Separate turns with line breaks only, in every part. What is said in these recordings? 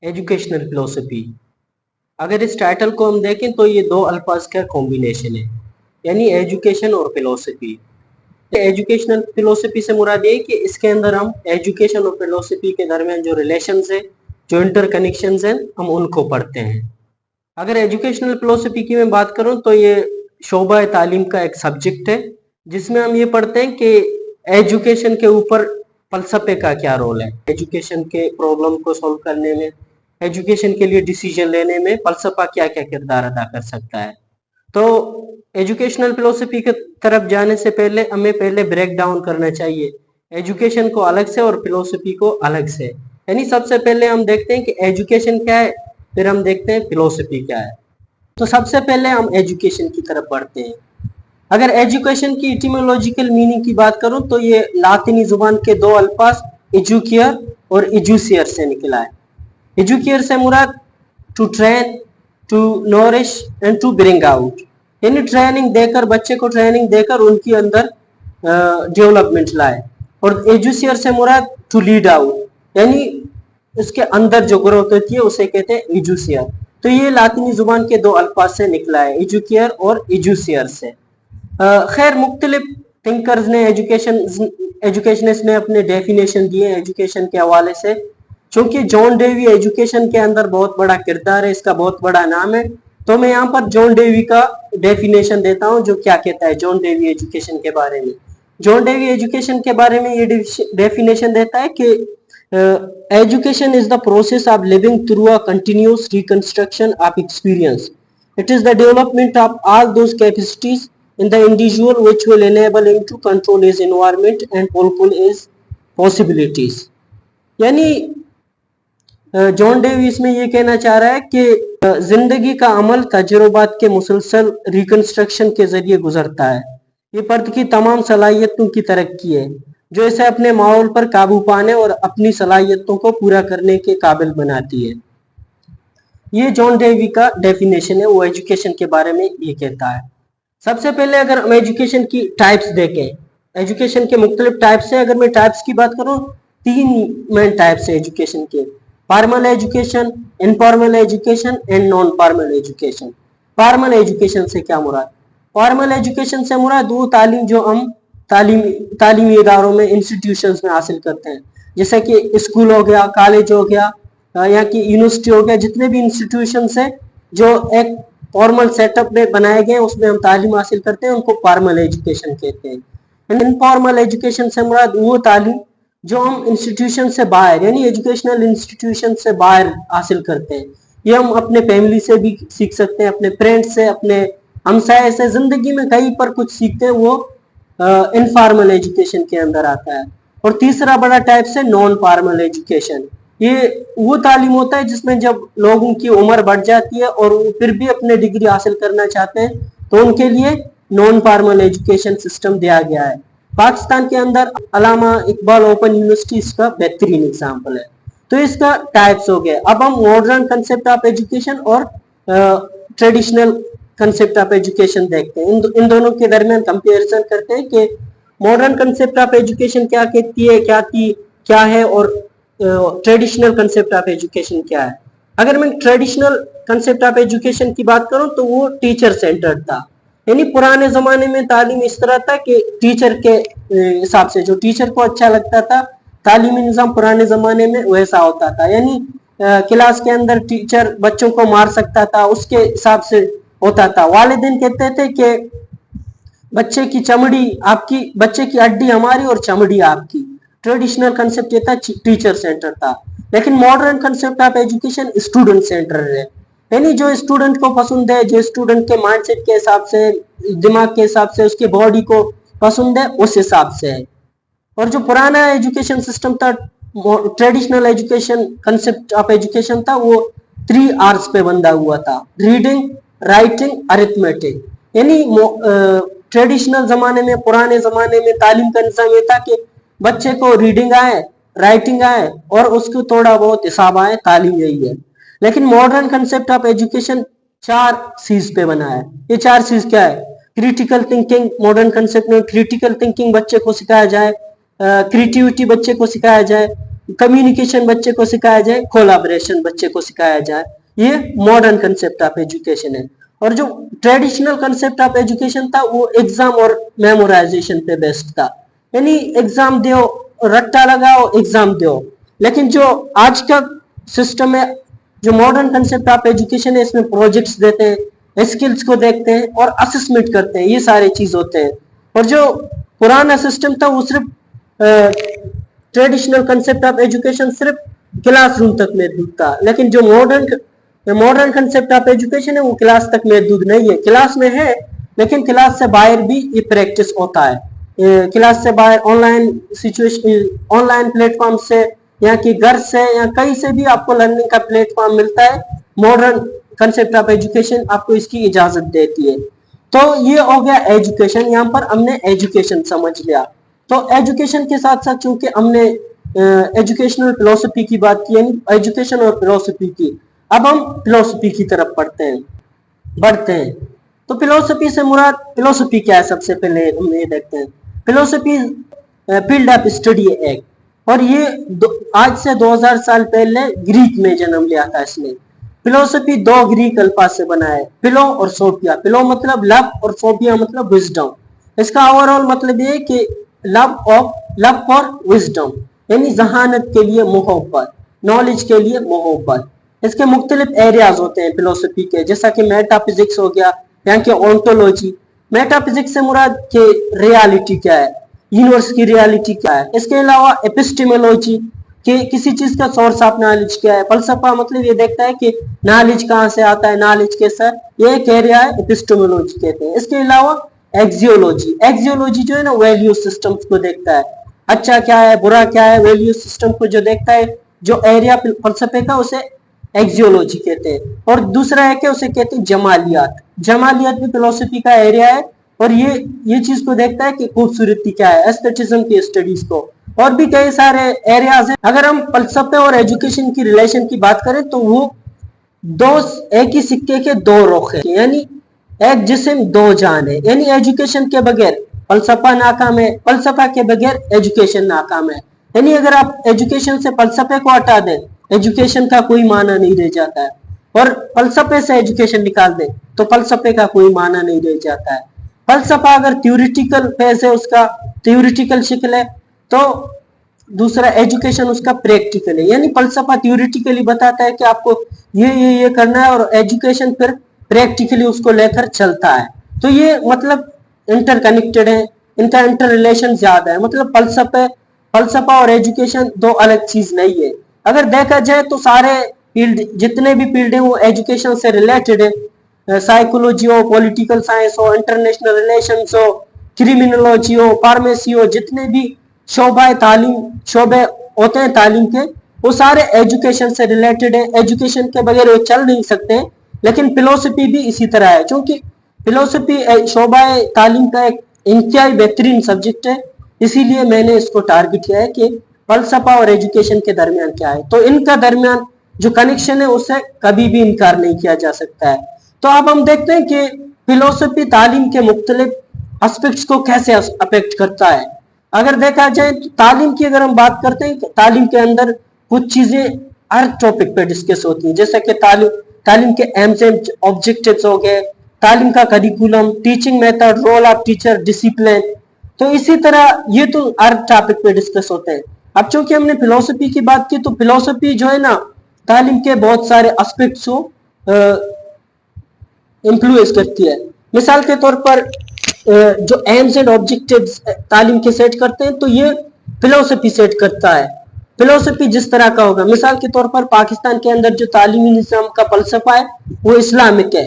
Educational philosophy. अगर इस title को हम देखें तो ये दो अल्फाज का कॉम्बिनेशन है, यानी एजुकेशन और फिलोसफी। एजुकेशनल फिलोसफी से मुराद ये कि इसके अंदर हम एजुकेशन और फिलोसफी के दरमियान जो रिलेशंस है, जो इंटरकनेक्शंस हैं, हम उनको पढ़ते हैं। अगर एजुकेशनल फिलोसफी की मैं बात करूं तो ये शोबा तालीम का एक सब्जेक्ट है, जिसमें हम ये पढ़ते हैं कि एजुकेशन के ऊपर फलसफे का क्या रोल है, एजुकेशन के प्रॉब्लम को सॉल्व करने में, एजुकेशन के लिए डिसीजन लेने में फलसफा क्या क्या किरदार अदा कर सकता है। तो एजुकेशनल फिलोसफी की तरफ जाने से पहले हमें पहले ब्रेक डाउन करना चाहिए एजुकेशन को अलग से और फिलोसफी को अलग से। यानी सबसे पहले हम देखते हैं कि एजुकेशन क्या है, फिर हम देखते हैं फिलोसफी क्या है। तो सबसे पहले हम एजुकेशन की तरफ बढ़ते हैं। अगर एजुकेशन की इटिमोलॉजिकल मीनिंग की बात करूं तो ये लातिनी जुबान के दो अल्फाज एजुकियर और एजुसियर से निकला है। एजुकियर से मुराद to train, to nourish and to bring out, यानी ट्रेनिंग देकर, बच्चे को ट्रेनिंग देकर उनके अंदर डेवलपमेंट लाए। और एजुसियर से मुराद टू लीड आउट, यानी उसके अंदर जो ग्रोथ होती है उसे कहते हैं एजुसियर। तो ये लातिनी जुबान के दो अल्फाज से निकला है, एजुकियर और एजुसियर से। खैर मुख्तलिफ थिंकर्स ने एजुकेशनिस्ट ने अपने डेफिनेशन दिए एजुकेशन के हवाले से। चूंकि जॉन डेवी एजुकेशन के अंदर बहुत बड़ा किरदार है, इसका बहुत बड़ा नाम है, तो मैं यहाँ पर जॉन डेवी का डेफिनेशन देता हूँ जो क्या कहता है जॉन डेवी एजुकेशन के बारे में। जॉन डेवी एजुकेशन के बारे में ये डेफिनेशन देता है कि education is the process of living through a continuous reconstruction of experience. It is the development of all those capacities in the individual which will enable him to control his environment and fulfill his possibilities. यानी John Dewey इसमें ये कहना चाह रहा है कि जिंदगी का अमल तजुर्बात के मुसलसल रिकंस्ट्रक्शन के जरिए गुजरता है। ये फर्द की तमाम सलाहियतों की तरक्की है जो इसे अपने माहौल पर काबू पाने और अपनी सलाहियतों को पूरा करने के काबिल बनाती है। ये जॉन डेवी का डेफिनेशन है, वो एजुकेशन के बारे में ये कहता है। सबसे पहले अगर हम एजुकेशन की टाइप्स देखें, एजुकेशन के मुख्तलिफ टाइप्स हैं। अगर मैं टाइप्स की बात करूं, तीन मेन टाइप्स है एजुकेशन के: formal education, informal education and non formal education. Formal education से क्या मुराद? फॉर्मल एजुकेशन से मुराद वो तालीम जो हम तालीमी इदारों में, इंस्टीट्यूशंस में हासिल करते हैं, जैसे कि स्कूल हो गया, कॉलेज हो गया, यहाँ की यूनिवर्सिटी हो गया, जितने भी इंस्टीट्यूशंस हैं जो एक फॉर्मल सेटअप में बनाए गए उसमें हम तालीम हासिल करते हैं, उनको फॉर्मल एजुकेशन कहते हैं। इनफॉर्मल एजुकेशन से मुराद वो तालीम जो हम इंस्टीट्यूशन से बाहर, यानी एजुकेशनल इंस्टीट्यूशन से बाहर हासिल करते हैं। ये हम अपने फैमिली से भी सीख सकते हैं, अपने फ्रेंड्स से, अपने हमसाये से, जिंदगी में कहीं पर कुछ सीखते हैं, वो इनफॉर्मल एजुकेशन के अंदर आता है। और तीसरा बड़ा टाइप है नॉन फॉर्मल एजुकेशन। ये वो तालीम होता है जिसमें जब लोगों की उम्र बढ़ जाती है और वो फिर भी अपने डिग्री हासिल करना चाहते हैं तो उनके लिए नॉन फॉर्मल एजुकेशन सिस्टम दिया गया है। पाकिस्तान के अंदर अल्लामा इकबाल ओपन यूनिवर्सिटी इसका बेहतरीन एग्जाम्पल है। तो इसका टाइप्स हो गए। अब हम मॉडर्न कंसेप्ट ऑफ एजुकेशन और ट्रेडिशनल कंसेप्ट ऑफ एजुकेशन देखते हैं। इन दोनों के दरमियान कंपैरिजन करते हैं कि मॉडर्न कंसेप्ट ऑफ एजुकेशन क्या कहती है, क्या है, और ट्रेडिशनल कंसेप्ट ऑफ एजुकेशन क्या है। अगर मैं ट्रेडिशनल कंसेप्ट ऑफ एजुकेशन की बात करूं तो वो टीचर सेंटर्ड था। यानी पुराने जमाने में तालीम इस तरह था कि टीचर के हिसाब से, जो टीचर को अच्छा लगता था, तालीमी निज़ाम पुराने जमाने में वैसा होता था। यानी क्लास के अंदर टीचर बच्चों को मार सकता था, उसके हिसाब से होता था। वालिदैन कहते थे कि बच्चे की चमड़ी आपकी, बच्चे की हड्डी हमारी और चमड़ी आपकी। ट्रेडिशनल कंसेप्ट ये था, टीचर सेंटर था। लेकिन modern concept of education student centre है। यानी जो स्टूडेंट को पसंद है, जो स्टूडेंट के माइंडसेट के हिसाब से, दिमाग के हिसाब से, उसके बॉडी को पसंद है, उस हिसाब से है। और जो पुराना एजुकेशन सिस्टम था, traditional education concept of education था, वो 3 R's पे बंधा हुआ था: रीडिंग, राइटिंग, अरिथमेटिक। यानी ट्रेडिशनल जमाने में, पुराने जमाने में तालीम का निज़ाम ये था कि बच्चे को रीडिंग आए, राइटिंग आए और उसको थोड़ा बहुत हिसाब आए, तालीम यही है। लेकिन modern concept of education 4 C's पे बना है। ये 4 C's क्या है? Critical thinking. मॉडर्न कंसेप्ट में क्रिटिकल थिंकिंग बच्चे को सिखाया जाए, क्रिएटिविटी बच्चे को सिखाया जाए, कम्युनिकेशन बच्चे को सिखाया जाए, कोलाबरेशन बच्चे को सिखाया जाए। ये मॉडर्न कंसेप्ट ऑफ एजुकेशन है। और जो ट्रेडिशनल कंसेप्ट ऑफ एजुकेशन था वो एग्जाम और मेमोराइजेशन पे बेस्ड था, यानी एग्जाम दो, रट्टा लगाओ, एग्जाम दो। लेकिन जो आज का सिस्टम है, जो मॉडर्न कंसेप्ट ऑफ एजुकेशन है, इसमें प्रोजेक्ट्स देते हैं, स्किल्स को देखते हैं और असेसमेंट करते हैं, ये सारे चीज होते हैं। और जो पुराना सिस्टम था वो सिर्फ ट्रेडिशनल कंसेप्ट ऑफ एजुकेशन सिर्फ क्लासरूम तक महदूद था। लेकिन जो मॉडर्न कंसेप्ट ऑफ एजुकेशन है वो क्लास तक महदूद नहीं है, क्लास में है लेकिन क्लास से बाहर भी ये प्रैक्टिस होता है। क्लास से बाहर ऑनलाइन सिचुएशन, ऑनलाइन प्लेटफॉर्म से, यहाँ की घर से या कहीं से भी आपको लर्निंग का प्लेटफॉर्म मिलता है। मॉडर्न कंसेप्ट ऑफ एजुकेशन आपको इसकी इजाजत देती है। तो ये हो गया एजुकेशन, यहाँ पर हमने एजुकेशन समझ लिया। तो एजुकेशन के साथ साथ चूंकि हमने एजुकेशनल फिलोसफी की बात की, यानी एजुकेशन और फिलोसफी की, अब हम फिलोसफी की तरफ बढ़ते हैं। तो फिलोसफी से मुराद, फिलोसफी क्या है सबसे पहले हम ये देखते हैं। फिलोसफी फील्ड ऑफ स्टडी है एक, और ये आज से 2000 साल पहले ग्रीक में जन्म लिया था इसने। फिलोसफी दो ग्रीक अल्फाज से बना है, फिलो और सोफिया। फिलो मतलब लव और सोफिया मतलब विजडम। इसका ओवरऑल मतलब ये कि लव फॉर विजडम, यानी जहानत के लिए मोहब्बत, नॉलेज के लिए मोहब्बत। इसके मुख्तलिफ एरियाज होते हैं फिलोसफी के, जैसा कि मेटाफिजिक्स हो गया, यहाँ के ओंटोलॉजी। मेटाफिजिक्स से मुराद के रियलिटी क्या है, यूनिवर्स की रियलिटी क्या है। इसके अलावा एपिस्टेमोलॉजी कि किसी चीज का सोर्स ऑफ नॉलेज क्या है। फलसफा मतलब ये देखता है कि नॉलेज कहाँ से आता है, नॉलेज कैसा है, ये एक एरिया है, एपिस्टेमोलॉजी कहते हैं। इसके अलावा एक्सियोलॉजी जो है ना, वैल्यू सिस्टम्स को देखता है, अच्छा क्या है बुरा क्या है, वैल्यू सिस्टम को जो देखता है, जो एरिया फलसफे का, उसे एक्सियोलॉजी कहते हैं। और दूसरा है कि उसे कहते हैं जमालियात भी फिलोसफी का एरिया है, और ये चीज को देखता है कि खूबसूरती क्या है, एस्थेटिज्म की स्टडीज को। और भी कई सारे एरियाज हैं। अगर हम फलसफे और एजुकेशन की रिलेशन की बात करें तो वो एक ही सिक्के के दो रुख हैं, यानी एक जिस्म दो जान है। यानी एजुकेशन के बगैर फलसफा नाकाम है, फलसफा के बगैर एजुकेशन नाकाम है। यानी अगर आप एजुकेशन से फलसफे को हटा दें, एजुकेशन का कोई माना नहीं रह जाता है, और फलसफे से एजुकेशन निकाल दें तो फलसफे का कोई माना नहीं रह जाता है। फलसफा अगर थ्योरिटिकल फेस है, उसका थ्योरिटिकल शक्ल है, तो दूसरा एजुकेशन उसका प्रैक्टिकल है। यानी फलसफा थ्योरिटिकली बताता है कि आपको ये करना है, और एजुकेशन फिर प्रैक्टिकली उसको लेकर चलता है। तो ये मतलब इंटरकनेक्टेड है, इनका इंटर रिलेशन ज्यादा है। मतलब फलसफा और एजुकेशन दो अलग चीज नहीं है। अगर देखा जाए तो सारे फील्ड, जितने भी फील्ड है वो एजुकेशन से रिलेटेड है। साइकोलॉजी हो, पॉलिटिकल साइंस हो, इंटरनेशनल रिलेशंस हो, क्रिमिनोलॉजी हो, फार्मेसी हो, जितने भी शोबे होते हैं तालीम के, वो सारे एजुकेशन से रिलेटेड है। एजुकेशन के बगैर वो चल नहीं सकते। लेकिन फिलोसफी भी इसी तरह है, क्योंकि फिलोसफी शोबा तालीम का एक इंतहाई बेहतरीन सब्जेक्ट है। इसीलिए मैंने इसको टारगेट किया है कि फलसफा और एजुकेशन के दरमियान क्या है। तो इनका दरमियान जो कनेक्शन है उससे कभी भी इनकार नहीं किया जा सकता है। तो अब हम देखते हैं कि फिलोसफी तालीम के मुख्तलिफ एस्पेक्ट्स को कैसे अफेक्ट करता है। अगर देखा जाए तो तालीम की अगर हम बात करते हैं, तालीम के अंदर कुछ चीजें हर टॉपिक पे डिस्कस होती हैं, जैसे कि तालीम के एम्स एंड ऑब्जेक्टिव्स हो गए, तालीम का curriculum, teaching method, role of teacher, discipline. तो इसी तरह ये तो हर टॉपिक पे डिस्कस होते हैं। अब चूंकि हमने फिलोसफी की बात की, तो फिलोसफी जो है ना, तालीम के बहुत सारे एस्पेक्ट्स को इन्फ्लुएंस करती है। मिसाल के तौर पर जो एम्स एंड ऑब्जेक्टिव्स तालीम के सेट करते हैं, तो ये फिलोसफी सेट करता है। फिलोसफी जिस तरह का होगा, मिसाल के तौर पर पाकिस्तान के अंदर जो तालीमी निज़ाम का फलसफा है वो इस्लामिक है।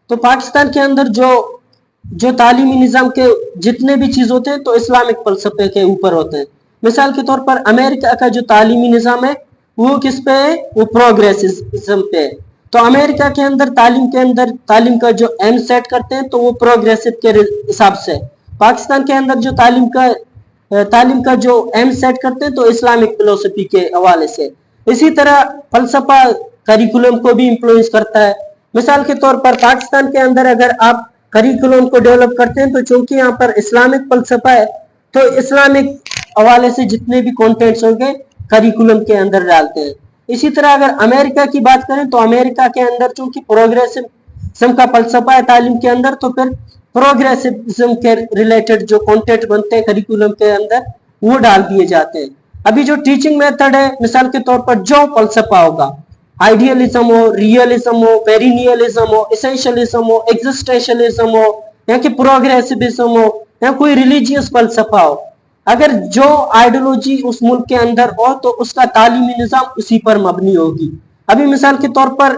तो पाकिस्तान के अंदर जो तालीमी निज़ाम के जितने भी चीज होते हैं तो इस्लामिक फलसफे के ऊपर होते हैं। मिसाल के तौर पर अमेरिका का जो तालीमी निज़ाम है वो किस पे है, वो प्रोग्रेसिज्म पे है। तो अमेरिका के अंदर तालीम का जो एम सेट करते हैं तो वो प्रोग्रेसिव के हिसाब से। पाकिस्तान के अंदर जो तालीम का जो एम सेट करते हैं तो इस्लामिक फिलोसफी के हवाले से। इसी तरह फलसफा करिकुलम को भी इन्फ्लुएंस करता है। मिसाल के तौर पर पाकिस्तान के अंदर अगर आप करिकुलम को डेवलप करते हैं, तो चूंकि यहाँ पर इस्लामिक फलसफा है, तो इस्लामिक हवाले से जितने भी कंटेंट्स होंगे करिकुलम के अंदर डालते हैं। इसी तरह अगर अमेरिका की बात करें तो अमेरिका के अंदर चूंकि प्रोग्रेसिव का फलसफा है तालीम के अंदर, तो फिर प्रोग्रेसिविज्म के रिलेटेड जो कंटेंट बनते हैं करिकुलम के अंदर वो डाल दिए जाते हैं। अभी जो टीचिंग मेथड है, मिसाल के तौर पर जो फलसफा होगा, आइडियलिज्म हो, रियलिज्म हो, पेरिनियलिज्म हो, एसेंशियलिज्म हो, एग्जिस्टेंशियलिज्म हो, या कि प्रोग्रेसिविज्म हो, या कोई रिलीजियस फलसफा हो, अगर जो आइडियोलॉजी उस मुल्क के अंदर हो तो उसका तालीमी निज़ाम उसी पर मबनी होगी। अभी मिसाल के तौर पर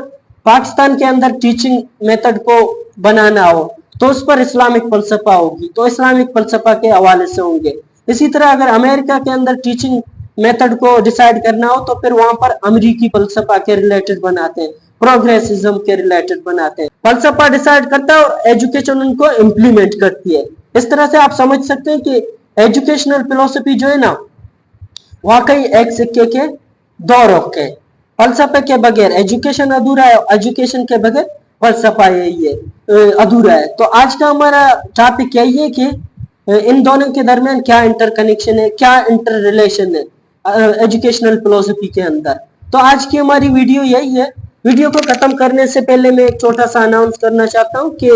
पाकिस्तान के अंदर टीचिंग मेथड को बनाना हो तो उस पर इस्लामिक फलसफा होगी, तो इस्लामिक फलसफा के हवाले से होंगे। इसी तरह अगर अमेरिका के अंदर टीचिंग मेथड को डिसाइड करना हो तो फिर वहां पर अमेरिकी फलसफा के रिलेटेड बनाते हैं, प्रोग्रेसिज्म के रिलेटेड बनाते हैं। फलसफा डिसाइड करता है और एजुकेशन उनको इम्प्लीमेंट करती है। इस तरह से आप समझ सकते हैं कि एजुकेशनल फिलोसफी जो है ना, वाकई एक सिक्के के दो रुख है। फलसफे के बगैर एजुकेशन अधूरा है, एजुकेशन के बगैर फलसफा यही है अधूरा है। तो आज का हमारा टॉपिक यही है कि इन दोनों के दरमियान क्या इंटरकनेक्शन है, क्या इंटर रिलेशन है एजुकेशनल फिलोसफी के अंदर। तो आज की हमारी वीडियो यही है। वीडियो को खत्म करने से पहले मैं एक छोटा सा अनाउंस करना चाहता हूँ कि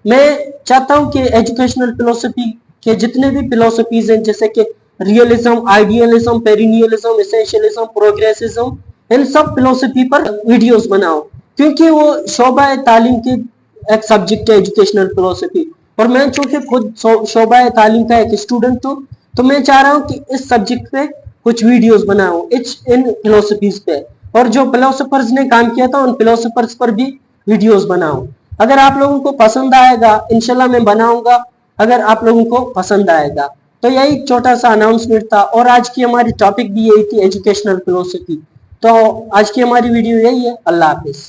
मैं चाहता हूँ कि एजुकेशनल फिलोसफी के जितने भी फिलोसफीज हैं, जैसे कि रियलिज्म, आइडियलिज्म, पेरिनियलिज्म, एसेंशियलिज्म, प्रोग्रेसिज्म, इन सब फिलोसफी पर वीडियोस बनाओ, क्योंकि वो शोबा तालीम की एक सब्जेक्ट है एजुकेशनल फिलोसफी। और मैं चूंकि खुद शोबा तालीम का एक स्टूडेंट हूँ, तो मैं चाह रहा हूँ कि इस सब्जेक्ट पे कुछ वीडियोस बनाऊं इन फिलोसफीज पे, और जो फिलोसोफर्स ने काम किया था उन फिलोसोफर्स पर भी वीडियोस बनाऊं। अगर आप लोगों को पसंद आएगा इंशाल्लाह मैं बनाऊंगा, अगर आप लोगों को पसंद आएगा। तो यही छोटा सा अनाउंसमेंट था, और आज की हमारी टॉपिक भी यही थी, एजुकेशनल फिलोसफी। तो आज की हमारी वीडियो यही है। अल्लाह हाफिज।